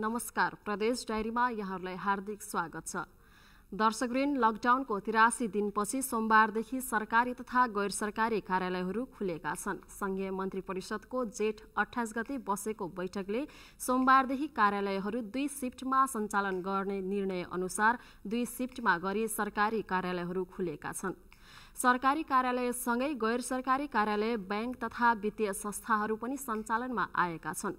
नमस्कार, प्रदेश डायरीमा यहाँहरूलाई हार्दिक स्वागत छ। दर्शकवृन्द, लकडाउनको 83 दिनपछि सोमबारदेखि सरकारी तथा गैर सरकारी कार्यालयहरू खुलेका छन्। संघीय मन्त्री परिषदको जेठ 28 गते बसेको बैठकले सोमबारदेखि कार्यालयहरू 2 शिफ्टमा सञ्चालन गर्ने निर्णय अनुसार 2 शिफ्टमा गरी सरकारी कार्यालयहरू खुलेका छन्। सरकारी कार्यालयसँगै गैर सरकारी कार्यालय, बैंक तथा वित्तीय संस्थाहरू पनि सञ्चालनमा आएका छन्।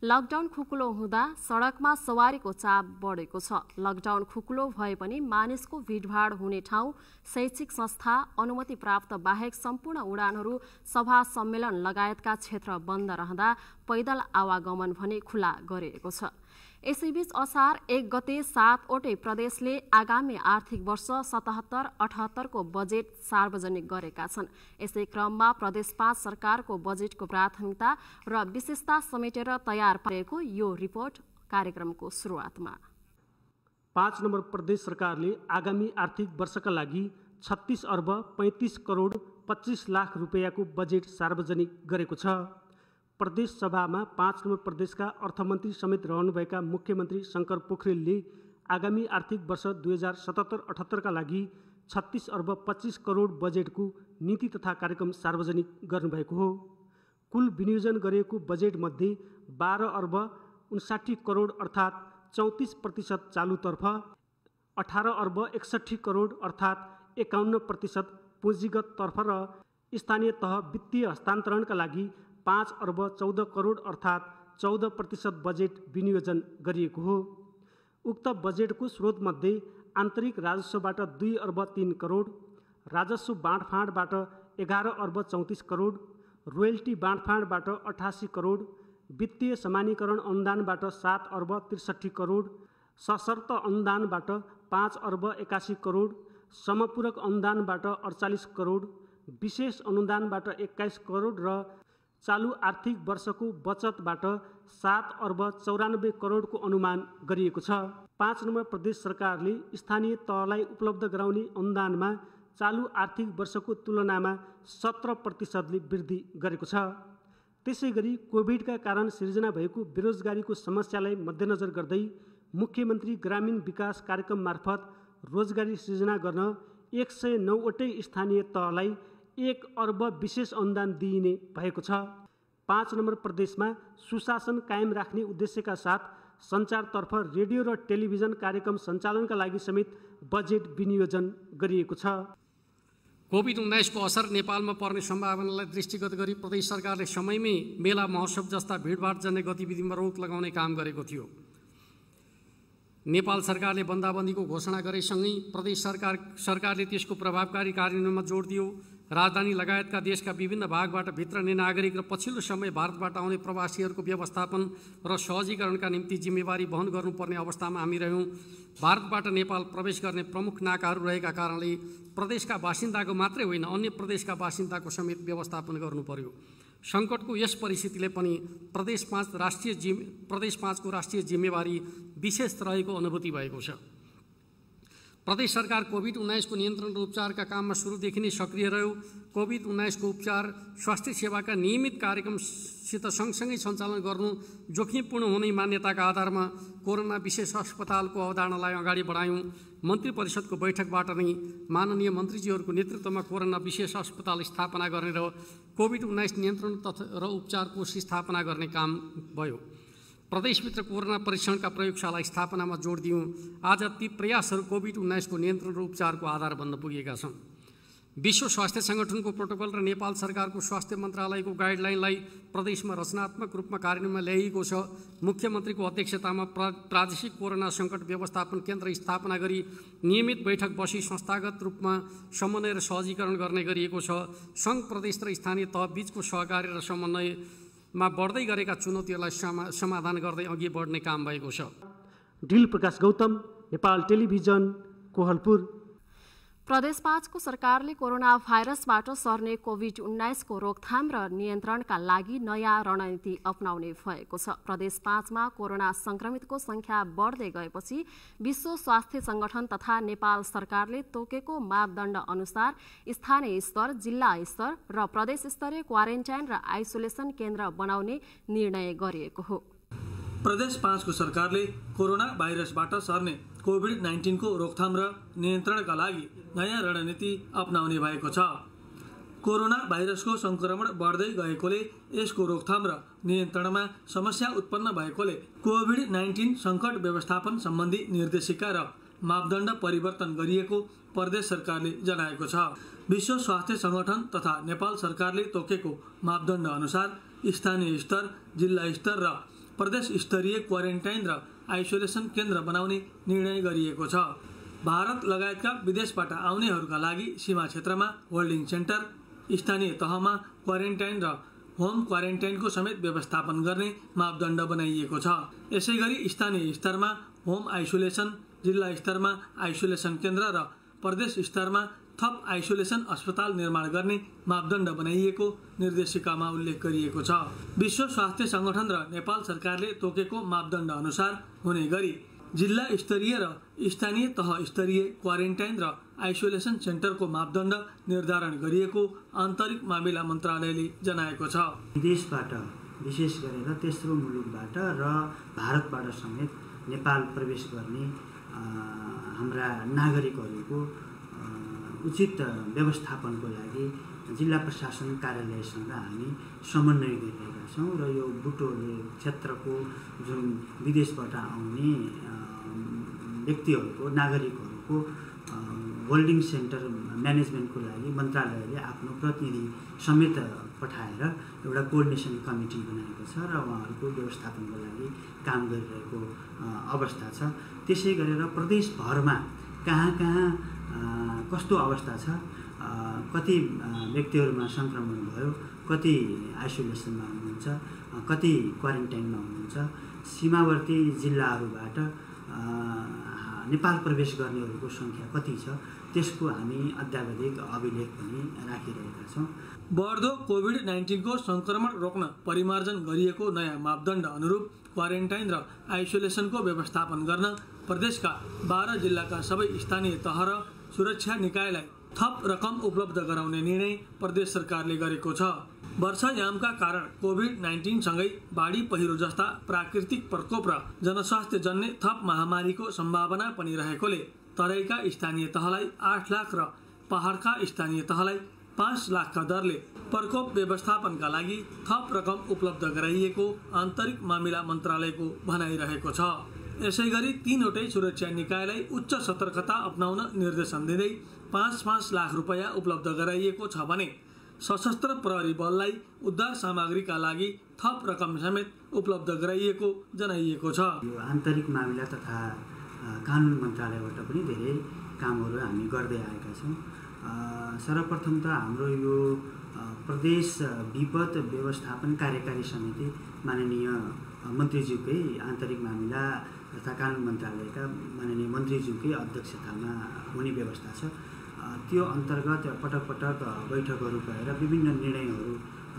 लकडाउन खुकुलो हुँदा सडकमा सवारीको चाप बढेको छ। लकडाउन खुकुलो भए पनि मानिसको भिडभाड हुने ठाउँ, शैक्षिक संस्था, अनुमति प्राप्त बाहेक सम्पूर्ण उडानहरू, सभा सम्मेलन लगायतका क्षेत्र बन्द रहँदा पैदल आवागमन भने खुला गरिएको छ। यसैबीच असार 1 गते 7वटै प्रदेशले आगामी आर्थिक वर्ष 77-78 को बजेट सार्वजनिक गरेका छन्। यसै क्रममा प्रदेश 5 सरकारको बजेटको प्राथमिकता र विशेषता समेटेर तयार पारेको यो रिपोर्ट कार्यक्रमको सुरुवातमा। 5 नम्बर प्रदेश सरकारले आगामी आर्थिक वर्षका लागि 36 अर्ब 35 करोड 25 लाख रुपैयाँको बजेट सार्वजनिक गरेको छ। प्रदेश सभामा 5 नम्बर प्रदेशका अर्थमन्त्री समेत रहनुभएका मुख्यमन्त्री शंकर पोखरेलले आगामी आर्थिक वर्ष 2077-78 का लागि 36 अर्ब 25 करोड बजेटको नीति तथा कार्यक्रम सार्वजनिक गर्नुभएको हो। कुल विनियोजन गरिएको बजेटमध्ये 12 अर्ब 59 करोड अर्थात् 34% चालुतर्फ, 18 अर्ब 61 करोड अर्थात् 51% पुँजीगत तर्फ र स्थानीय तह वित्तीय हस्तान्तरणका लागि 5 अर्ब 14 करोड अर्थात् 14% बजेट विनियोजन गरिएको हो। उक्त बजेटको स्रोतमध्ये आन्तरिक राजस्वबाट 2 अर्ब 3 करोड, राजस्व बाँडफाँडबाट 11 अर्ब 34 करोड, रोयल्टी बाँडफाँडबाट 88 करोड, वित्तीय समानीकरण अनुदानबाट 7 अर्ब 63 करोड, सशर्त अनुदानबाट 5 अर्ब 81 करोड, समपूरक अनुदानबाट 48 करोड, विशेष अनुदानबाट 21 करोड र चालू आर्थिक वर्षको बचतबाट 7 अर्ब 94 करोडको अनुमान गरिएको छ। 5 नम्बर प्रदेश सरकारले स्थानीय तहलाई उपलब्ध गराउने अनुदानमा चालू आर्थिक वर्षको तुलनामा 17% वृद्धि गरेको छ। त्यसैगरी कोभिडका कारण सिर्जना भएको बेरोजगारीको समस्यालाई मध्यनजर गर्दै मुख्यमन्त्री ग्रामीण विकास कार्यक्रम मार्फत रोजगारी सृजना गर्न 109वटै स्थानीय तहलाई 1 अर्ब विशेष अनुदान दिइने भएको छ। 5 नम्बर प्रदेशमा सुशासन कायम राख्ने उद्देश्यका साथ सञ्चारतर्फ रेडियो र टेलिभिजन कार्यक्रम सञ्चालनका लागि समेत बजेट विनियोजन गरिएको छ। कोभिड-19 को असर नेपालमा पर्ने सम्भावनालाई दृष्टिगत गरी प्रदेश सरकारले समयमै मेला महोत्सव जस्ता भिडभाड जन्य गतिविधिमा रोक लगाउने काम गरेको थियो। नेपाल सरकारले बन्दाबन्दीको घोषणा गरेसँगै प्रदेश सरकारले त्यसको प्रभावकारी कार्यान्वयनमा जोड दियो। राजधानी लगायतका देशका विभिन्न भागबाट भित्रने नागरिक र पछिल्लो समय भारतबाट आउने प्रवासीहरूको व्यवस्थापन र सहजीकरणका निम्ति जिम्मेवारी वहन गर्नुपर्ने अवस्थामा हामी रह्यौँ। भारतबाट नेपाल प्रवेश गर्ने प्रमुख नाकाहरू रहेका कारणले प्रदेशका बासिन्दाको मात्रै होइन, अन्य प्रदेशका बासिन्दाको समेत व्यवस्थापन गर्नु पर्यो। सङ्कटको यस परिस्थितिले पनि प्रदेश 5 को राष्ट्रिय जिम्मेवारी विशेष रहेको अनुभूति भएको छ। प्रदेश सरकार कोभिड-19 को नियन्त्रण र उपचारका काममा सुरुदेखि नै सक्रिय रह्यो। कोभिड-19 को उपचार स्वास्थ्य सेवाका नियमित कार्यक्रमसित सँगसँगै सञ्चालन गर्नु जोखिमपूर्ण हुने मान्यताका आधारमा कोरोना विशेष अस्पतालको अवधारणालाई अगाडि बढायौँ। मन्त्री परिषदको बैठकबाट नै माननीय मन्त्रीजीहरूको नेतृत्वमा कोरोना विशेष अस्पताल स्थापना गर्ने र कोभिड-19 नियन्त्रण र उपचार कोष स्थापना गर्ने काम भयो। प्रदेशभित्र कोरोना परीक्षणका प्रयोगशाला स्थापनामा जोड दियौँ। आज ती प्रयासहरू कोभिड-19 को नियन्त्रण र उपचारको आधार बन्न पुगेका छन्। विश्व स्वास्थ्य सङ्गठनको प्रोटोकल र नेपाल सरकारको स्वास्थ्य मन्त्रालयको गाइडलाइनलाई प्रदेशमा रचनात्मक रूपमा कार्यान्वयनमा ल्याइएको छ। मुख्यमन्त्रीको अध्यक्षतामा प्रादेशिक कोरोना सङ्कट व्यवस्थापन केन्द्र स्थापना गरी नियमित बैठक बसी संस्थागत रूपमा समन्वय र सहजीकरण गर्ने गरिएको छ। सङ्घ, प्रदेश र स्थानीय तह बीचको सहकार्य र समन्वयमा बढ्दै गरेका चुनौतीहरूलाई समाधान गर्दै अघि बढ्ने काम भएको छ। डिल प्रकाश गौतम, नेपाल टेलिभिजन, कोहलपुर। प्रदेश 5 को सरकारले कोरोना भाइरसबाट सर्ने कोभिड-19 को रोकथाम र नियन्त्रणका लागि नयाँ रणनीति अपनाउने भएको छ। प्रदेश 5 मा कोरोना संक्रमितको संख्या बढ्दै गएपछि विश्व स्वास्थ्य संगठन तथा नेपाल सरकारले तोकेको मापदण्ड अनुसार स्थानीय स्तर, जिल्ला स्तर र प्रदेश स्तरीय क्वारेन्टाइन र आइसोलेसन केन्द्र बनाउने निर्णय गरिएको हो। प्रदेश 5 को सरकारले कोरोना भाइरसबाट सर्ने कोभिड-19 को रोकथाम र नियन्त्रणका लागि नयाँ रणनीति अपनाउने भएको छ। कोरोना भाइरसको संक्रमण बढ्दै गएकोले यसको रोकथाम र नियन्त्रणमा समस्या उत्पन्न भएकोले कोभिड-19 सङ्कट व्यवस्थापन सम्बन्धी निर्देशिका र मापदण्ड परिवर्तन गरिएको प्रदेश सरकारले जनाएको छ। विश्व स्वास्थ्य संगठन तथा नेपाल सरकारले तोकेको मापदण्ड अनुसार स्थानीय स्तर, जिल्ला स्तर र प्रदेश स्तरीय क्वारेन्टाइन र आइसोलेसन केन्द्र बनाउने निर्णय गरिएको छ। भारत लगायतका विदेशबाट आउनेहरूका लागि सीमा क्षेत्रमा होल्डिङ सेन्टर, स्थानीय तहमा क्वारेन्टाइन र होम क्वारेन्टाइनको समेत व्यवस्थापन गर्ने मापदण्ड बनाइएको छ। यसैगरी स्थानीय स्तरमा होम आइसोलेसन, जिल्ला स्तरमा आइसोलेसन केन्द्र र प्रदेश स्तरमा थप आइसोलेसन अस्पताल निर्माण गर्ने मापदण्ड बनाइएको निर्देशिकामा उल्लेख गरिएको छ। विश्व स्वास्थ्य संगठन र नेपाल सरकारले तोकेको मापदण्ड अनुसार हुने गरी जिल्ला स्तरीय र स्थानीय तह स्तरीय क्वारेन्टाइन र आइसोलेसन सेन्टरको मापदण्ड निर्धारण गरिएको आन्तरिक मामिला मन्त्रालयले जनाएको छ। विदेशबाट विशेष गरेर तेस्रो मुलुकबाट र भारतबाट समेत नेपाल प्रवेश गर्ने हाम्रा नागरिकहरूको उचित व्यवस्थापनको लागि जिल्ला प्रशासन कार्यालयसँग हामी समन्वय गरिरहेका छौँ र यो बुटोले क्षेत्रको जुन विदेशबाट आउने व्यक्तिहरूको, नागरिकहरूको होल्डिङ सेन्टर म्यानेजमेन्टको लागि मन्त्रालयले आफ्नो प्रतिनिधि समेत पठाएर एउटा कोअर्डिनेसन कमिटी बनाएको छ र उहाँहरूको व्यवस्थापनको लागि काम गरिरहेको अवस्था छ। त्यसै गरेर प्रदेशभरमा कहाँ कहाँ कस्तो अवस्था छ, कति व्यक्तिहरूमा सङ्क्रमण भयो, कति आइसोलेसनमा हुनुहुन्छ, कति क्वारेन्टाइनमा हुनुहुन्छ, सीमावर्ती जिल्लाहरूबाट नेपाल प्रवेश गर्नेहरूको सङ्ख्या कति छ, त्यसको हामी अद्यावधिक अभिलेख पनि राखिरहेका छौँ। बढ्दो कोभिड-19 को संक्रमण रोक्न परिमार्जन गरिएको नयाँ मापदण्ड अनुरूप क्वारेन्टाइन र आइसोलेसनको व्यवस्थापन गर्न प्रदेशका 12 जिल्लाका सबै स्थानीय तह र सुरक्षा निकायलाई थप रकम उपलब्ध गराउने निर्णय प्रदेश सरकारले गरेको छ। वर्षायामका कारण कोभिड-19 सँगै बाढी पहिरो जस्ता प्राकृतिक प्रकोप र जनस्वास्थ्य जन्य थप महामारीको सम्भावना पनि रहेकोले तराईका स्थानीय तहलाई 8 लाख र पहाडका स्थानीय तहलाई 5 लाखका दरले प्रकोप व्यवस्थापनका लागि थप रकम उपलब्ध गराइएको आन्तरिक मामिला मन्त्रालयको भनाइरहेको छ। यसैगरी 3 वटै सुरक्षा निकायलाई उच्च सतर्कता अपनाउन निर्देशन दिँदै 5-5 लाख रुपैयाँ उपलब्ध गराइएको छ भने सशस्त्र प्रहरी बललाई उद्धार सामग्रीका लागि थप रकम समेत उपलब्ध गराइएको जनाइएको छ। यो आन्तरिक मामिला तथा कानुन मन्त्रालयबाट पनि धेरै कामहरू हामी गर्दै आएका छौँ। सर्वप्रथम त हाम्रो यो प्रदेश विपद व्यवस्थापन कार्यकारी समिति माननीय मन्त्रीज्यूकै आन्तरिक मामिला तथा कानुन मन्त्रालयका माननीय मन्त्रीज्यूकै अध्यक्षतामा हुने व्यवस्था छ। त्यो अन्तर्गत पटक पटक बैठकहरू भएर विभिन्न निर्णयहरू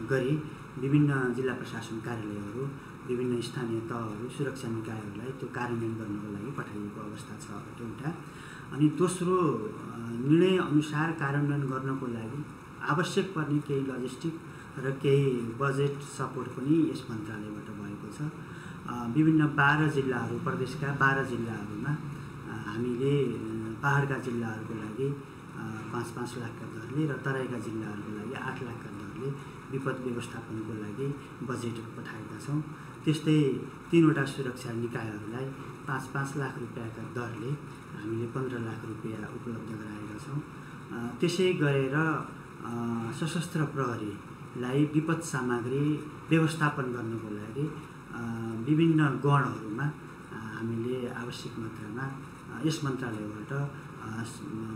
गरी विभिन्न जिल्ला प्रशासन कार्यालयहरू, विभिन्न स्थानीय तहहरू, सुरक्षा निकायहरूलाई त्यो कार्यान्वयन गर्नको लागि पठाइएको अवस्था छ एउटा। अनि दोस्रो, निर्णय अनुसार कार्यान्वयन गर्नको लागि आवश्यक पर्ने केही लजिस्टिक र केही बजेट सपोर्ट पनि यस मन्त्रालयबाट भएको छ। विभिन्न 12 जिल्लाहरू, प्रदेशका 12 जिल्लाहरूमा हामीले पहाडका जिल्लाहरूको लागि 5-5 लाखका दरले र तराईका जिल्लाहरूको लागि 8 लाखका दरले विपद व्यवस्थापनको लागि बजेट पठाएका छौँ। त्यस्तै 3 वटा सुरक्षा निकायहरूलाई 5-5 लाख रुपियाँका दरले हामीले 15 लाख रुपियाँ उपलब्ध गराएका छौँ। त्यसै गरेर सशस्त्र प्रहरीलाई विपद सामग्री व्यवस्थापन गर्नको लागि विभिन्न गणहरूमा हामीले आवश्यक मात्रामा यस मन्त्रालयबाट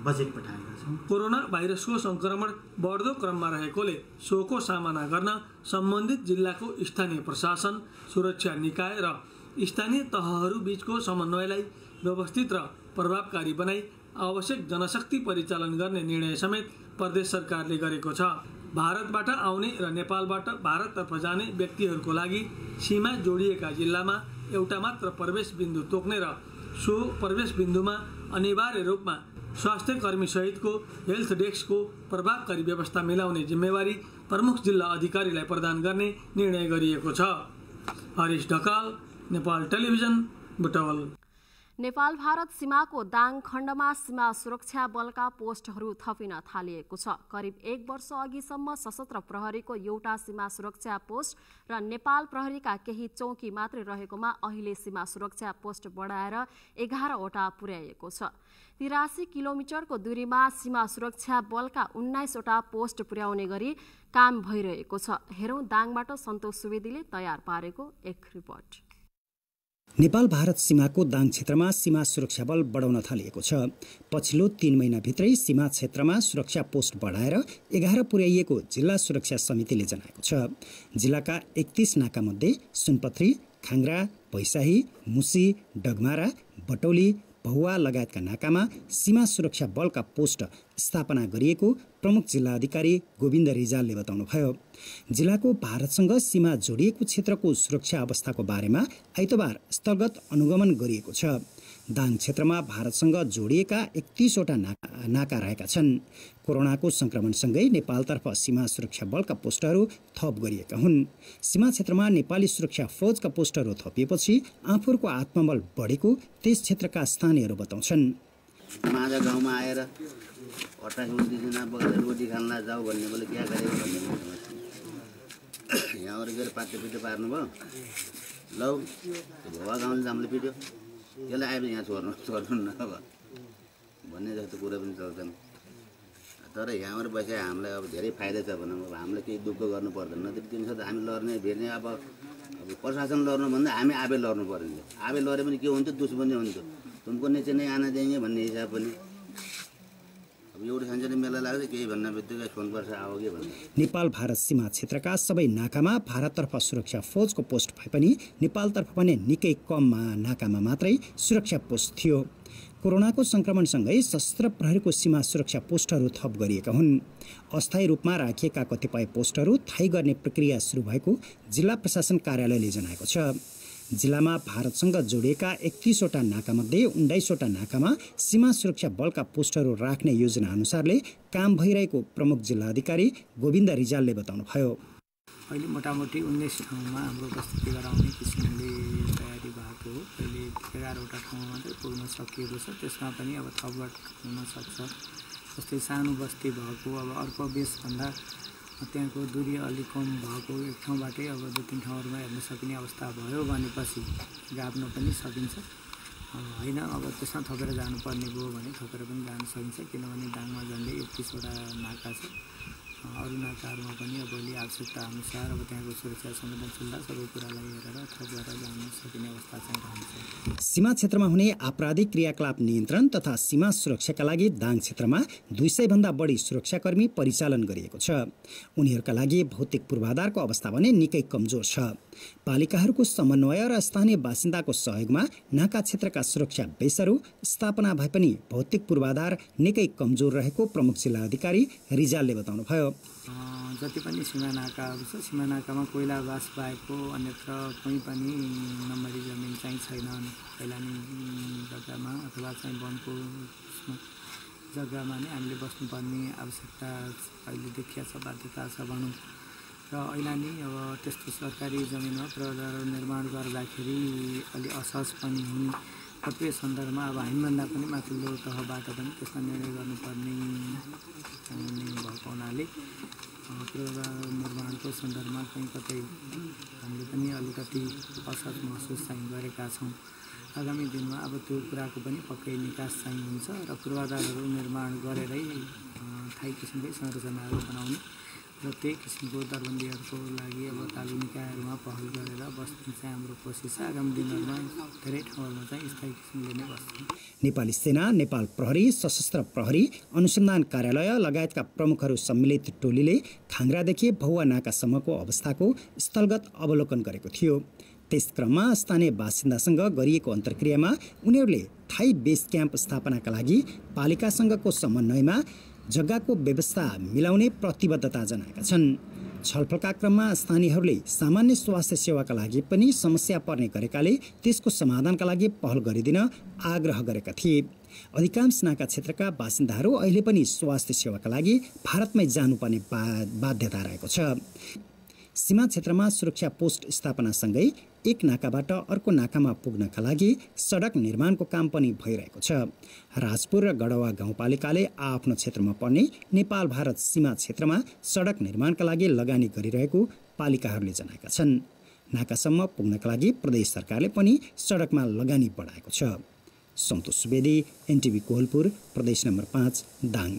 बजेट पठाएका छौँ। कोरोना भाइरसको संक्रमण बढ्दो क्रममा रहेकोले सोको सामना गर्न सम्बन्धित जिल्लाको स्थानीय प्रशासन, सुरक्षा निकाय र स्थानीय तहहरू बीचको समन्वयलाई व्यवस्थित र प्रभावकारी बनाई आवश्यक जनशक्ति परिचालन गर्ने निर्णय समेत प्रदेश सरकारले गरेको छ। भारतबाट आउने र नेपालबाट भारततर्फ जाने व्यक्तिहरूको लागि सीमा जोडिएका जिल्लामा एउटा मात्र प्रवेश बिन्दु तोक्ने र सो प्रवेश बिन्दुमा अनिवार्य रूपमा स्वास्थ्य कर्मी सहितको हेल्थ डेस्कको प्रभावकारी व्यवस्था मिलाउने जिम्मेवारी प्रमुख जिल्ला अधिकारीलाई प्रदान गर्ने निर्णय गरिएको छ। हरिश ढकाल, नेपाल टेलिभिजन बुटवल। नेपाल भारत सीमाको दाङ खण्डमा सीमा सुरक्षा बलका पोस्टहरू थपिन थालिएको छ। करिब 1 वर्ष अघिसम्म सशस्त्र प्रहरीको एउटा सीमा सुरक्षा पोस्ट र नेपाल प्रहरीका केही चौकी मात्रै रहेकोमा अहिले सीमा सुरक्षा पोस्ट बढाएर 11वटा पुर्याइएको छ। 83 किलोमिटरको दूरीमा सीमा सुरक्षा बलका 19वटा पोस्ट पुर्याउने गरी काम भइरहेको छ। हेरौँ दाङबाट सन्तोष सुवेदीले तयार पारेको एक रिपोर्ट। नेपाल भारत सीमाको दाङ क्षेत्रमा सीमा सुरक्षा बल बढाउन थालिएको छ। पछिल्लो 3 महिनाभित्रै सीमा क्षेत्रमा सुरक्षा पोस्ट बढाएर 11 पुर्याइएको जिल्ला सुरक्षा समितिले जनाएको छ। जिल्लाका 31 नाकामध्ये सुनपत्री, खाङ्ग्रा, भैसाही, मुसी, डगमारा, बटौली, भौवा लगायतका नाकामा सीमा सुरक्षा बलका पोस्ट स्थापना गरिएको प्रमुख जिल्ला अधिकारी गोविन्द रिजालले बताउनुभयो। जिल्लाको भारतसँग सीमा जोडिएको क्षेत्रको सुरक्षा अवस्थाको बारेमा आइतबार स्थलगत अनुगमन गरिएको छ। दाङ क्षेत्रमा भारतसँग जोडिएका 31वटा नाका रहेका छन्। कोरोनाको संक्रमणसँगै नेपालतर्फ सीमा सुरक्षा बलका पोस्टहरू थप गरिएका हुन्। सीमा क्षेत्रमा नेपाली सुरक्षा फौजका पोस्टहरू थपिएपछि आफूहरूको आत्मबल बढेको त्यस क्षेत्रका स्थानीयहरू बताउँछन्। माझा गाउँमा आएर अट्टा दिना बगेर रोटी खानला जाऊ भन्ने बोले क्या गरेको भन्ने यहाँ गएर पाटे पिटो पार्नु भयो। लौ भवा गाउँले जामले पिट्यो त्यसलाई आएर यहाँ छोड्नु न भन्ने जस्तो कुरा पनि चल्छन्। तर यहाँबाट बसे हामीलाई अब धेरै फाइदा छ भनौँ। अब हामीलाई केही दुःख गर्नु पर्दैन। नत्र दिन्छ त हामी लड्ने भेट्ने अब प्रशासन लड्नु भन्दा हामी आफै लड्नु पर्ने। आफै लडे पनि के हुन्थ्यो दुश्मनी हुन्थ्यो। तुमको नीचे नै आना देंगे भन्ने हिसाब पनि अब एउटा सानसानो मेला लाग्छ केही भन्न बित्तिकै फोन पर्छ आओगे भन्ने। नेपाल भारत सीमा क्षेत्रका सबै नाकामा भारततर्फ सुरक्षा फौजको पोस्ट भए पनि नेपालतर्फ पनि निकै कम नाकामा मात्रै सुरक्षा पोस्ट थियो। कोरोनाको संक्रमणसँगै सशस्त्र प्रहरीको सीमा सुरक्षा पोस्टहरू थप गरिएका हुन्। अस्थायी रूपमा राखिएका कतिपय पोस्टहरू थाहै गर्ने प्रक्रिया सुरु भएको जिल्ला प्रशासन कार्यालयले जनाएको छ। जिल्लामा भारतसँग जोडिएका 31वटा नाकामध्ये 19वटा नाकामा सीमा सुरक्षा बलका पोस्टहरू राख्ने योजना अनुसारले काम भइरहेको प्रमुख जिल्ला अधिकारी गोविन्द रिजालले बताउनुभयो। अहिले मोटामोटी 19 ठाउँमा हाम्रो उपस्थिति गराउने किसिमले तयारी भएको हो। अहिले 11वटा ठाउँमा मात्रै पुग्न सकिएको छ। त्यसमा पनि अब थपबाट हुन सक्छ। जस्तै सानो बस्ती भएको अब अर्को बेसभन्दा त्यहाँको दूरी अलिक कम भएको एक ठाउँबाटै अब 2-3 ठाउँहरूमा हेर्न सकिने अवस्था भयो भनेपछि गाप्न पनि सकिन्छ। होइन अब त्यसमा थपेर जानुपर्ने भयो भने थपेर पनि जान सकिन्छ। किनभने दाङमा झन्डै 31वटा नाका छ। अरू नाकाहरूमा पनि अब भोलि आवश्यकता अनुसार अब त्यहाँको सुरक्षा संवेदनशीलता सबै कुरालाई हेरेर थप गरेर जान सकिने अवस्था चाहिँ रहन्छ। सीमा क्षेत्रमा हुने आपराधिक क्रियाकलाप नियन्त्रण तथा सीमा सुरक्षाका लागि दाङ क्षेत्रमा 200 भन्दा बढी सुरक्षाकर्मी परिचालन गरिएको छ। उनीहरूका लागि भौतिक पूर्वाधारको अवस्था भने निकै कमजोर छ। पालिकाहरूको समन्वय र स्थानीय बासिन्दाको सहयोगमा नाका क्षेत्रका सुरक्षा बेसहरू स्थापना भए पनि भौतिक पूर्वाधार निकै कमजोर रहेको प्रमुख जिल्ला अधिकारी रिजालले बताउनुभयो। जति पनि सीमा नाकाहरू छ सीमा नाकामा कोइला बास बाहेकको अन्यत्र कुनै पनि नम्बरी जमिन चाहिँ छैन। कैलानी जग्गामा अथवा चाहिँ वनको जग्गामा नै हामीले बस्नुपर्ने आवश्यकता अहिले देखिया छ, बाध्यता छ भनौँ। र अहिले नि अब त्यस्तो सरकारी जमिनमा पूर्वाधार निर्माण गर्दाखेरि अलि असहज पनि हुन्। कतिपय सन्दर्भमा अब हामीभन्दा पनि माथिल्लो तहबाट पनि त्यसमा निर्णय गर्नुपर्ने भएको हुनाले पूर्वाधार निर्माणको सन्दर्भमा कहीँ कतै हामीले पनि अलिकति असहज महसुस चाहिँ गरेका छौँ। आगामी दिनमा अब त्यो कुराको पनि पक्कै निकास चाहिँ हुन्छ र पूर्वाधारहरू निर्माण गरेरै थायी किसिमकै संरचनाहरू बनाउने र त्यही किसिमको दरबन्दीहरूको लागि अब तालु निकायहरूमा पहल गरेर बस्ने चाहिँ हाम्रो कोसिस छ। आगामी दिनहरूमा धेरै ठाउँहरूमा चाहिँ स्थायी किसिमले नै बस्छ। नेपाली सेना, नेपाल प्रहरी, सशस्त्र प्रहरी, अनुसन्धान कार्यालय लगायतका प्रमुखहरू सम्मिलित टोलीले खाङ्ग्रादेखि भौवा नाकासम्मको अवस्थाको स्थलगत अवलोकन गरेको थियो। त्यस क्रममा स्थानीय बासिन्दासँग गरिएको अन्तर्क्रियामा उनीहरूले थाई बेस क्याम्प स्थापनाका लागि पालिकासँगको समन्वयमा जग्गाको व्यवस्था मिलाउने प्रतिबद्धता जनाएका छन्। छलफलका क्रममा स्थानीयहरूले सामान्य स्वास्थ्य सेवाका लागि पनि समस्या पर्ने गरेकाले त्यसको समाधानका लागि पहल गरिदिन आग्रह गरेका थिए। अधिकांश नाका क्षेत्रका बासिन्दाहरू अहिले पनि स्वास्थ्य सेवाका लागि भारतमै जानुपर्ने बाध्यता रहेको छ। सीमा क्षेत्रमा सुरक्षा पोस्ट स्थापनासँगै एक नाकाबाट अर्को नाकामा पुग्नका लागि सडक निर्माणको काम पनि भइरहेको छ। राजपुर र गढवा गाउँपालिकाले आफ्नो क्षेत्रमा पर्ने नेपाल भारत सीमा क्षेत्रमा सडक निर्माणका लागि लगानी गरिरहेको पालिकाहरूले जनाएका छन्। नाकासम्म पुग्नका लागि प्रदेश सरकारले पनि सडकमा लगानी बढाएको छ। सन्तोष सुवेदी, एनटिभी कोहलपुर, प्रदेश नम्बर 5 दाङ।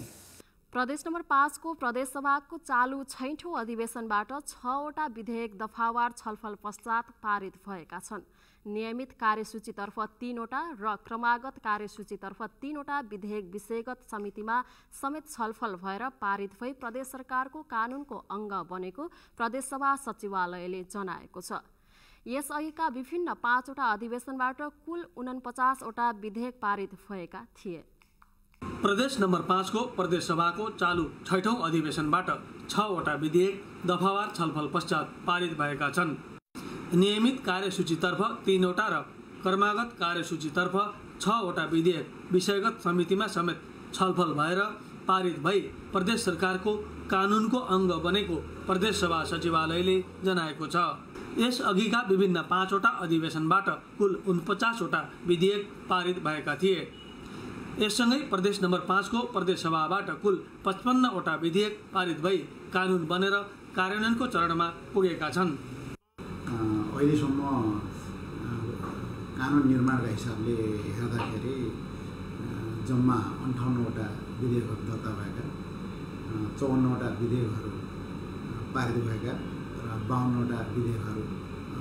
प्रदेश नम्बर 5 को प्रदेशसभाको चालु 6औं अधिवेशनबाट 6वटा विधेयक दफावार छलफल पश्चात पारित भएका छन्। नियमित कार्यसूचीतर्फ 3वटा र क्रमागत कार्यसूचीतर्फ 3वटा विधेयक विषयगत समितिमा समेत छलफल भएर पारित भई प्रदेश सरकारको कानुनको अङ्ग बनेको प्रदेशसभा सचिवालयले जनाएको छ। यसअघिका विभिन्न 5वटा अधिवेशनबाट कुल 49वटा विधेयक पारित भएका थिए। प्रदेश नम्बर 5 को प्रदेश सभाको चालु 6औं अधिवेशनबाट 6वटा विधेयक दफावार छलफल पश्चात पारित भएका छन्। नियमित कार्यसूचीतर्फ 3वटा र क्रमागत कार्यसूचीतर्फ 6वटा विधेयक विषयगत समितिमा समेत छलफल भएर पारित भई प्रदेश सरकारको कानुनको अङ्ग बनेको प्रदेश सभा सचिवालयले जनाएको छ। यसअघिका विभिन्न 5वटा अधिवेशनबाट कुल 49वटा विधेयक पारित भएका थिए। यससँगै प्रदेश नम्बर 5 को प्रदेश सभाबाट कुल 55वटा विधेयक पारित भई कानुन बनेर कार्यान्वयनको चरणमा पुगेका छन्। अहिलेसम्म कानुन निर्माणका हिसाबले हेर्दाखेरि जम्मा 58वटा विधेयकहरू दर्ता भएका, 54वटा विधेयकहरू पारित भएका र 52वटा विधेयकहरू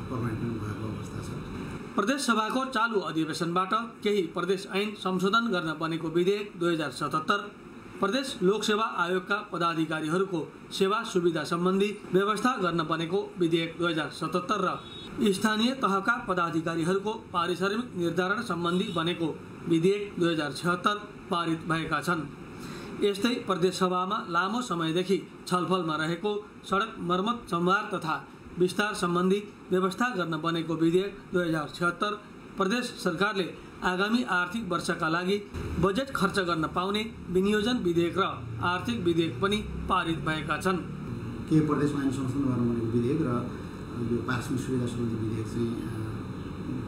पर्मानेन्ट भएको अवस्था छ। प्रदेश सभाको चालु अधिवेशनबाट केही प्रदेश ऐन संशोधन गर्न बनेको विधेयक 2077, प्रदेश लोकसेवा आयोगका पदाधिकारीहरूको सेवा सुविधा सम्बन्धी व्यवस्था गर्न बनेको विधेयक 2077 र स्थानीय तहका पदाधिकारीहरूको पारिश्रमिक निर्धारण सम्बन्धी बनेको विधेयक 2076 पारित भएका छन्। यस्तै प्रदेश सभामा लामो समयदेखि छलफलमा रहेको सडक मर्मत सम्भार तथा विस्तार सम्बन्धी व्यवस्था गर्न बनेको विधेयक 2076, प्रदेश सरकारले आगामी आर्थिक वर्षका लागि बजेट खर्च गर्न पाउने विनियोजन विधेयक र आर्थिक विधेयक पनि पारित भएका छन्। केही प्रदेशमा ऐन संशोधन गर्न बनेको विधेयक र यो पारिश्रमिक सुविधा सम्बन्धी विधेयक चाहिँ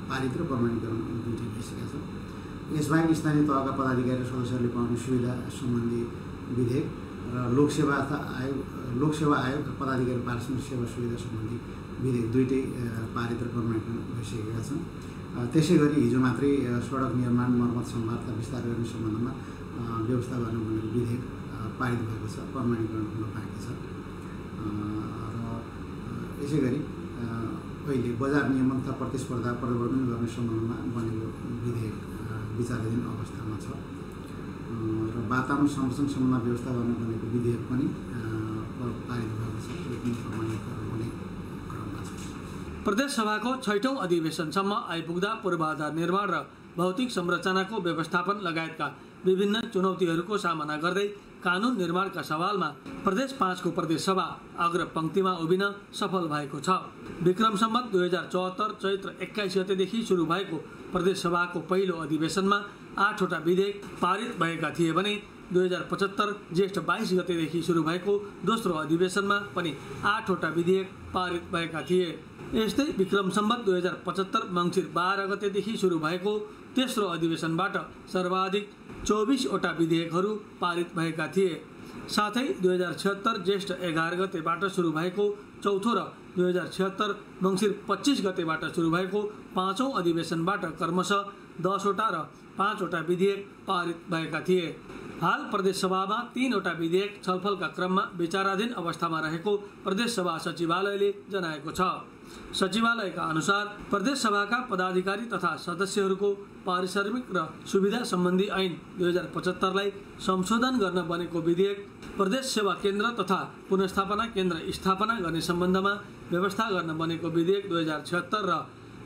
पारित र प्रमाणीकरण दुईटै भइसकेका छ। यसबाहेक स्थानीय तहका पदाधिकारी र सदस्यहरूले पाउने सुविधा सम्बन्धी विधेयक र लोकसेवा आयोग पदाधिकारी पारिश्रमिक सेवा सुविधा सम्बन्धी विधेयक दुईटै पारित र प्रमाणीकरण भइसकेका छन्। त्यसै गरी हिजो मात्रै सडक निर्माण मर्मत सम्भार तथा विस्तार गर्ने सम्बन्धमा व्यवस्था गर्न बनेको विधेयक पारित भएको छ, प्रमाणीकरण हुन बाँकी छ। र यसै गरी अहिले बजार नियमन तथा प्रतिस्पर्धा परिवर्तन गर्ने सम्बन्धमा बनेको विधेयक विचाराधीन अवस्थामा छ। र वातावरण संरक्षण सम्बन्धमा व्यवस्था गर्न बनेको विधेयक पनि पारित भएको छ, यो पनि प्रमाणीकरण हुने क्रममा छ। प्रदेश सभाको 6औं अधिवेशनसम्म आइपुग्दा पूर्वाधार निर्माण र भौतिक संरचनाको व्यवस्थापन लगायतका विभिन्न चुनौतीहरूको सामना गर्दै कानुन निर्माणका सवालमा प्रदेश 5 को प्रदेश सभा अग्र पंक्तिमा उभिन सफल भएको छ। विक्रम सम्वत 2074 चैत्र 21 गतेदेखि सुरु भएको प्रदेश सभाको पहिलो अधिवेशनमा 8वटा विधेयक पारित भएका थिए भने 2075 ज्येष्ठ 22 गतेदेखि सुरु भएको दोस्रो अधिवेशनमा पनि 8वटा विधेयक पारित भएका थिए। यस्तै विक्रम सम्वत 2075 मङ्सिर 12 गतेदेखि सुरु भएको तेस्रो अधिवेशनबाट सर्वाधिक 24वटा विधेयकहरू पारित भएका थिए। साथै 2076 ज्येष्ठ 11 गतेबाट सुरु भएको चौथो र 2076 मङ्सिर 25 गतेबाट सुरु भएको 5औं अधिवेशनबाट क्रमशः 10वटा र 5वटा विधेयक पारित भएका थिए। हाल प्रदेश सभामा 3वटा विधेयक छलफलका क्रममा विचाराधीन अवस्थामा रहेको प्रदेश सभा सचिवालयले जनाएको छ। सचिवालयका अनुसार प्रदेश सभाका पदाधिकारी तथा सदस्यहरूको पारिश्रमिक र सुविधा सम्बन्धी ऐन 2075लाई संशोधन गर्न बनेको विधेयक, प्रदेश सेवा केन्द्र तथा पुनर्स्थापना केन्द्र स्थापना गर्ने सम्बन्धमा व्यवस्था गर्न बनेको विधेयक 2076 र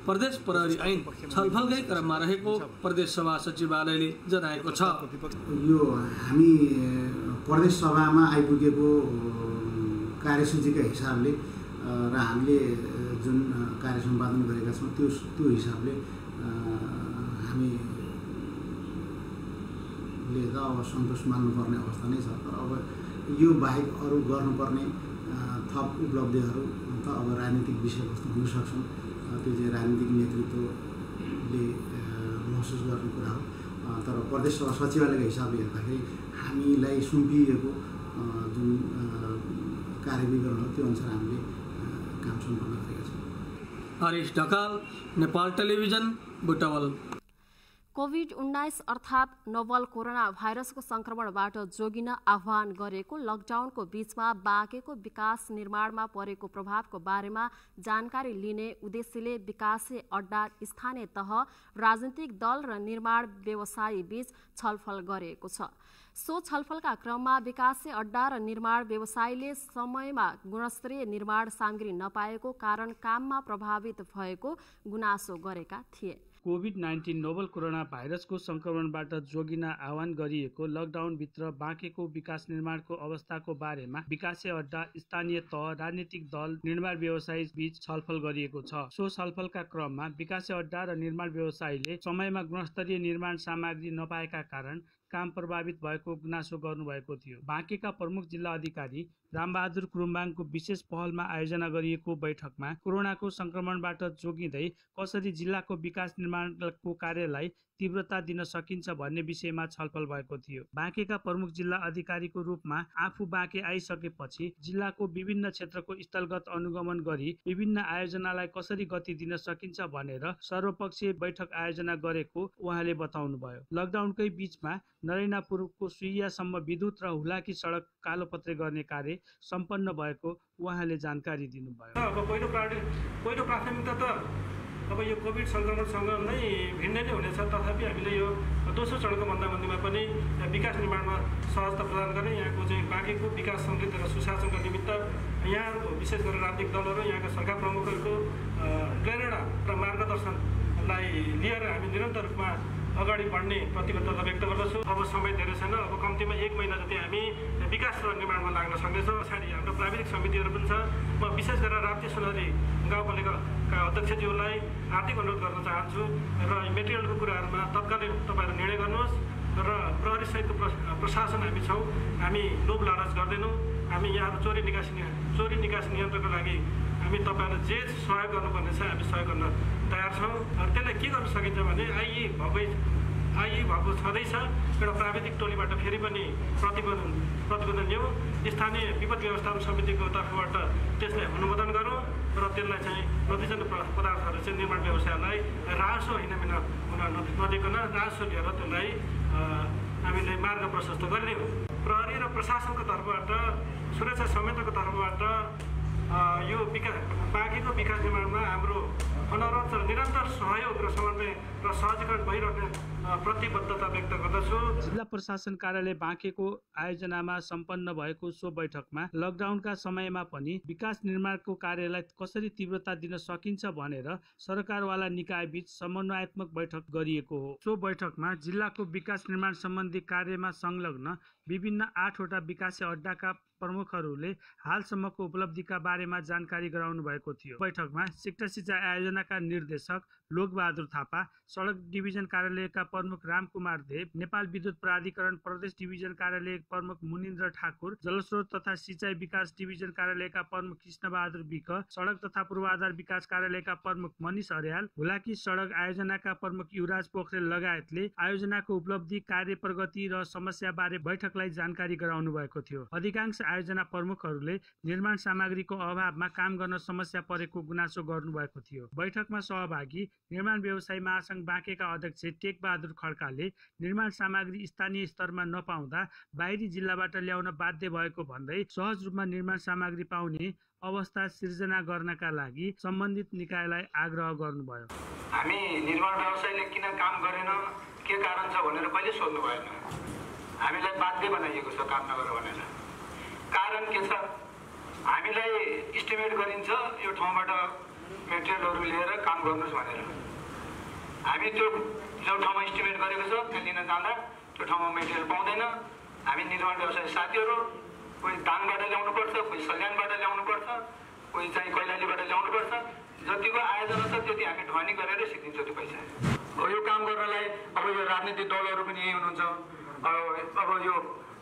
प्रदेश प्रहरी ऐन छलफलकै क्रममा रहेको प्रदेश सभा सचिवालयले जनाएको छ। यो हामी प्रदेश सभामा आइपुगेको कार्यसूचीका हिसाबले र हामीले जुन कार्य सम्पादन गरेका छौँ त्यो हिसाबले हामीले त अब सन्तोष मान्नुपर्ने अवस्था नै छ। तर अब यो बाहेक अरू गर्नुपर्ने थप उपलब्धिहरू त अब राजनीतिक विषयवस्तु हुन सक्छन्, त्यो चाहिँ राजनीतिक नेतृत्वले महसुस गर्ने कुरा हो। तर प्रदेश सभा सचिवालयको हिसाबले हेर्दाखेरि हामीलाई सुम्पिएको जुन कार्यविवरण हो त्यो अनुसार हामीले काम सम्पन्न गरेका छौँ। हरीश ढकाल, नेपाल टेलिभिजन, बुटवल। कोभिड-19 अर्थात् नोभल कोरोना भाइरसको संक्रमणबाट जोगिन आह्वान गरेको लकडाउनको बीचमा बाँकेको विकास निर्माणमा परेको प्रभावको बारेमा जानकारी लिने उद्देश्यले विकासे अड्डा स्थानीय तह, राजनीतिक दल र निर्माण व्यवसायी बीच छलफल गरेको छ। सो छलफलका क्रममा विकासे अड्डा र निर्माण व्यवसायीले समयमा गुणस्तरीय निर्माण सामग्री नपाएको कारण काममा प्रभावित भएको गुनासो गरेका थिए। कोभिड-19 नोभल कोरोना भाइरसको संक्रमणबाट जोगिन आह्वान गरिएको लकडाउनभित्र बाँकेको विकास निर्माणको अवस्थाको बारेमा विकासे अड्डा, स्थानीय तह, राजनीतिक दल, निर्माण व्यवसायी बीच छलफल गरिएको छ। सो छलफलका क्रममा विकासे अड्डा र निर्माण व्यवसायीले समयमा गुणस्तरीय निर्माण सामग्री नपाएका कारण काम प्रभावित भएको गुनासो गर्नुभएको थियो। बाँकेका प्रमुख जिल्ला अधिकारी रामबहादुर कुरुम्बाङको विशेष पहलमा आयोजना गरिएको बैठकमा कोरोनाको संक्रमणबाट जोगिँदै कसरी जिल्लाको विकास निर्माणको कार्यलाई तीव्रता दिन सकिन्छ भन्ने विषयमा छलफल भएको थियो। बाँकेका प्रमुख जिल्ला अधिकारीको रूपमा आफू बाँके आइसकेपछि जिल्लाको विभिन्न क्षेत्रको स्थलगत अनुगमन गरी विभिन्न आयोजनालाई कसरी गति दिन सकिन्छ भनेर सर्वपक्षीय बैठक आयोजना गरेको उहाँले बताउनुभयो। लकडाउनकै बीचमा नरैनापुरको सुइयासम्म विद्युत र हुलाकी सडक कालोपत्रे गर्ने कार्य सम्पन्न भएको उहाँले जानकारी दिनुभयो। अब पहिलो प्राथमिकता त अब यो कोभिड सङ्क्रमणसँग नै भिन्नै नै हुनेछ। तथापि हामीले यो दोस्रो चरणको भन्दाभन्दैमा पनि विकास निर्माणमा सहजता प्रदान गर्ने, यहाँको चाहिँ बाँकेको विकास समृद्धि र सुशासनका निमित्त यहाँको विशेष गरेर राजनीतिक दलहरू, यहाँका सरकार प्रमुखहरूको प्रेरणा र मार्गदर्शनलाई लिएर हामी निरन्तर रूपमा अगाडि बढ्ने प्रतिबद्धता व्यक्त गर्दछु। अब समय धेरै छैन, अब कम्तीमा 1 महिना जति हामी विकास र निर्माणमा लाग्न सक्नेछौँ। पछाडि हाम्रो प्राविधिक समितिहरू पनि छ। म विशेष गरेर राप्ती सुनहरी गाउँपालिकाका अध्यक्षज्यूलाई हार्दिक अनुरोध गर्न चाहन्छु र मेटेरियलको कुराहरूमा तत्कालै तपाईँहरू निर्णय गर्नुहोस् र प्रहरी सहितको प्रशासन हामी छौँ। हामी लोभ लालच गर्दैनौँ। हामी यहाँहरू चोरी निकासी नियन्त्रणको लागि हामी तपाईँहरूलाई जे सहयोग गर्नुपर्ने छ हामी सहयोग गर्न तयार छौँ। त्यसलाई के गर्न सकिन्छ भने आइए भएको छँदैछ, एउटा प्राविधिक टोलीबाट फेरि पनि प्रतिवेदन ल्याउँ, स्थानीय विपद व्यवस्थापन समितिको तर्फबाट त्यसलाई अनुमोदन गरौँ र त्यसलाई चाहिँ नतिजा पदार्थहरू चाहिँ निर्माण व्यवसायलाई राजस्व हिनामिना हुन नदिकन राजस्व लिएर त्यसलाई हामीले मार्ग प्रशस्त गरिदियौँ। प्रहरी र प्रशासनको तर्फबाट, सुरक्षा संयन्त्रको तर्फबाट यो बाँकेको विकास निर्माणमा हाम्रो अनवरत र निरन्तर सहयोग र समन्वय र सहजीकरण भइरहने प्रतिबद्धता व्यक्त गर्दछु। जिल्ला प्रशासन कार्यालय बाँकेको आयोजनामा सम्पन्न भएको सो बैठकमा लकडाउनका समयमा पनि विकास निर्माणको कार्यलाई कसरी तीव्रता दिन सकिन्छ भनेर सरकारवाला निकाय बीच समन्वयात्मक बैठक गरिएको हो। सो बैठकमा जिल्लाको विकास निर्माण सम्बन्धी कार्यमा संलग्न विभिन्न 8 वटा विकासे अड्डाका प्रमुखहरूले हालसम्मको उपलब्धिका बारेमा जानकारी गराउनु भएको थियो। बैठकमा शिक्षा सिँचाइ आयोजनाका निर्देशक लोकबहादुर थापा, सडक डिभिजन कार्यालयका प्रमुख रामकुमार देव, नेपाल विद्युत प्राधिकरण प्रदेश डिभिजन कार्यालय प्रमुख मुनिन्द्र ठाकुर, जलस्रोत तथा सिँचाइ विकास डिभिजन कार्यालयका प्रमुख कृष्णबहादुर विक, सडक तथा पूर्वाधार विकास कार्यालयका प्रमुख मनिष अर्याल, हुलाकी सडक आयोजनाका प्रमुख युवराज पोखरेल लगायतले आयोजनाको उपलब्धि, कार्य प्रगति र समस्या बारे बैठकलाई जानकारी गराउनु भएको थियो। अधिकांश आयोजना प्रमुखहरूले निर्माण सामग्रीको अभावमा काम गर्न समस्या परेको गुनासो गर्नुभएको थियो। बैठकमा सहभागी निर्माण व्यवसायी महासंघ बाँकेका अध्यक्ष टेकबहादुर खड्काले निर्माण सामग्री स्थानीय स्तरमा नपाउँदा बाहिरी जिल्लाबाट ल्याउन बाध्य भएको भन्दै सहज रूपमा निर्माण सामग्री पाउने अवस्था सिर्जना गर्नका लागि सम्बन्धित निकायलाई आग्रह गर्नुभयो। हामी निर्माण व्यवसायले किन काम गरेन, के कारण छ भनेर कहिले सोध्नु भएन। हामीलाई बाध्य बनाइएको छ काम नगर भनेर। कारण के छ, हामीलाई इस्टिमेट गरिन्छ यो ठाउँबाट मेटेरियलहरू लिएर काम गर्नुहोस् भनेर। हामी त्यो जो ठाउँमा इस्टिमेट गरेको छ त्यहाँ लिन जाँदा त्यो ठाउँमा मेटेरियल पाउँदैन। हामी निर्माण व्यवसाय साथीहरू कोही दाङबाट ल्याउनुपर्छ, कोही सल्यानबाट ल्याउनुपर्छ, कोही चाहिँ कैलालीबाट ल्याउनुपर्छ। जतिको आयोजना छ त्यति हामी ढुवानी गरेर सिद्धिन्छ त्यो पैसा। यो काम गर्नलाई अब यो राजनीतिक दलहरू पनि यही हुनुहुन्छ। अब यो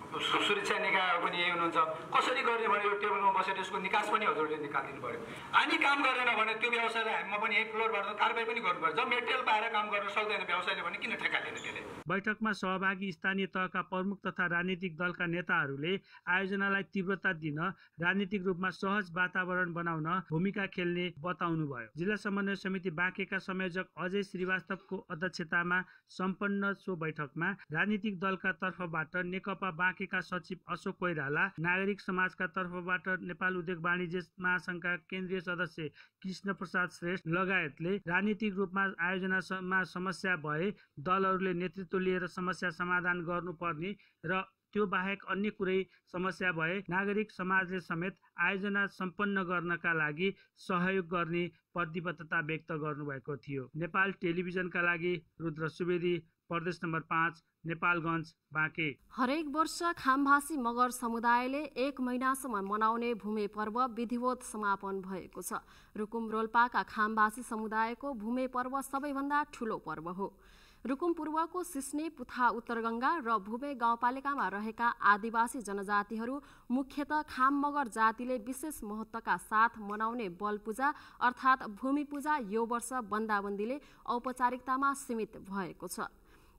सुरक्षा निकाय पनि यही हुनुहुन्छ। कसरी गर्ने भने यो टेबलमा बसेर यसको निकास पनि हजुरले निकालिदिनु पर्यो। अनि काम गरेन भने त्यो व्यवसायलाई हामीमा पनि यही फ्लोरबाट कारबाही पनि गर्नु पर्छ। जब मेटेरियल पाएर काम गर्न सक्दैन व्यवसायले भने किन ठेक्का लिने त्यसले। बैठकमा सहभागी स्थानीय तहका प्रमुख तथा राजनीतिक दलका नेताहरूले आयोजनालाई तीव्रता दिन राजनीतिक रूपमा सहज वातावरण बनाउन भूमिका खेल्ने बताउनुभयो। जिल्ला समन्वय समिति बाँकेका संयोजक अजय श्रीवास्तवको अध्यक्षतामा सम्पन्न सो बैठकमा राजनीतिक दलका तर्फबाट नेकपा बाँकेका सचिव अशोक कोइराला, नागरिक समाजका तर्फबाट नेपाल उद्योग वाणिज्य महासंघका केन्द्रीय सदस्य कृष्ण प्रसाद श्रेष्ठ लगायतले राजनीतिक रूपमा आयोजनामा समस्या भए दलहरूले नेतृत्व लिएर समस्या समाधान गर्नुपर्ने र त्यो बाहेक अन्य कुनै समस्या भए नागरिक समाजले समेत आयोजना सम्पन्न गर्नका लागि सहयोग गर्ने प्रतिबद्धता व्यक्त गर्नुभएको थियो। नेपाल टेलिभिजनका लागि रुद्र सुवेदी, प्रदेश नम्बर 5, नेपालगञ्ज, बाँके। हरेक वर्ष खामभाषी मगर समुदायले 1 महिनासम्म मनाउने भूमे पर्व विधिवत समापन भएको छ। रुकुम रोल्पाका खामभाषी समुदायको भूमे पर्व सबैभन्दा ठूलो पर्व हो। रुकुम पूर्वको सिस्ने, पुथा, उत्तरगंगा र भूमे गाउँपालिकामा रहेका आदिवासी जनजातिहरू मुख्यतः खाम मगर जातिले विशेष महत्त्वका साथ मनाउने बल पूजा अर्थात् भूमि पूजा यो वर्ष बन्दाबन्दीले औपचारिकतामा सीमित भएको छ।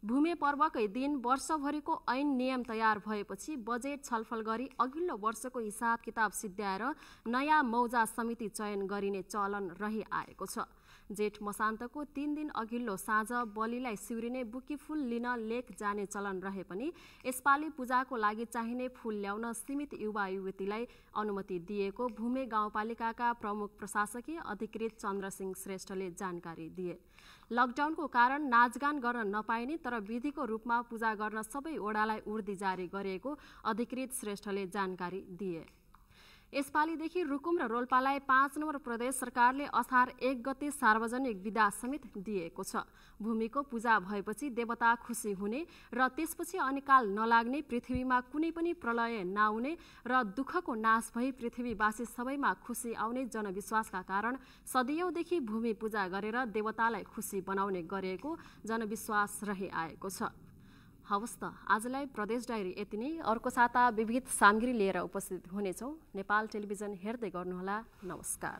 भूमे पर्वकै दिन वर्षभरिको ऐन नियम तयार भएपछि बजेट छलफल गरी अघिल्लो वर्षको हिसाब किताब सिद्ध्याएर नयाँ मौजा समिति चयन गरिने चलन रहिआएको छ। जेठ मसान्तको 3 दिन अघिल्लो साँझ बलिलाई सिउरिने बुकी फूल लिन लेक जाने चलन रहे पनि यसपालि पूजाको लागि चाहिने फूल ल्याउन सीमित युवा युवतीलाई अनुमति दिएको भूमे गाउँपालिकाका प्रमुख प्रशासकीय अधिकृत चन्द्रसिंह श्रेष्ठले जानकारी दिए। लकडाउनको कारण नाचगान गर्न नपाइने तर विधिको रूपमा पूजा गर्न सबै ओडालाई उर्दी जारी गरेको अधिकृत श्रेष्ठले जानकारी दिए। यसपालिदेखि रुकुम र रोल्पालाई 5 नम्बर प्रदेश सरकारले असार 1 गते सार्वजनिक बिदा समेत दिएको छ। भूमिको पूजा भएपछि देवता खुसी हुने र त्यसपछि अनिकाल नलाग्ने, पृथ्वीमा कुनै पनि प्रलय नआउने र दुःखको नाश भई पृथ्वीवासी सबैमा खुसी आउने जनविश्वासका कारण सदियौंदेखि भूमि पूजा गरेर देवतालाई खुसी बनाउने गरेको जनविश्वास रहिआएको छ। हवस् त आजलाई प्रदेश डायरी यति नै। अर्को साता विविध सामग्री लिएर उपस्थित हुनेछौँ। नेपाल टेलिभिजन हेर्दै गर्नुहोला। नमस्कार।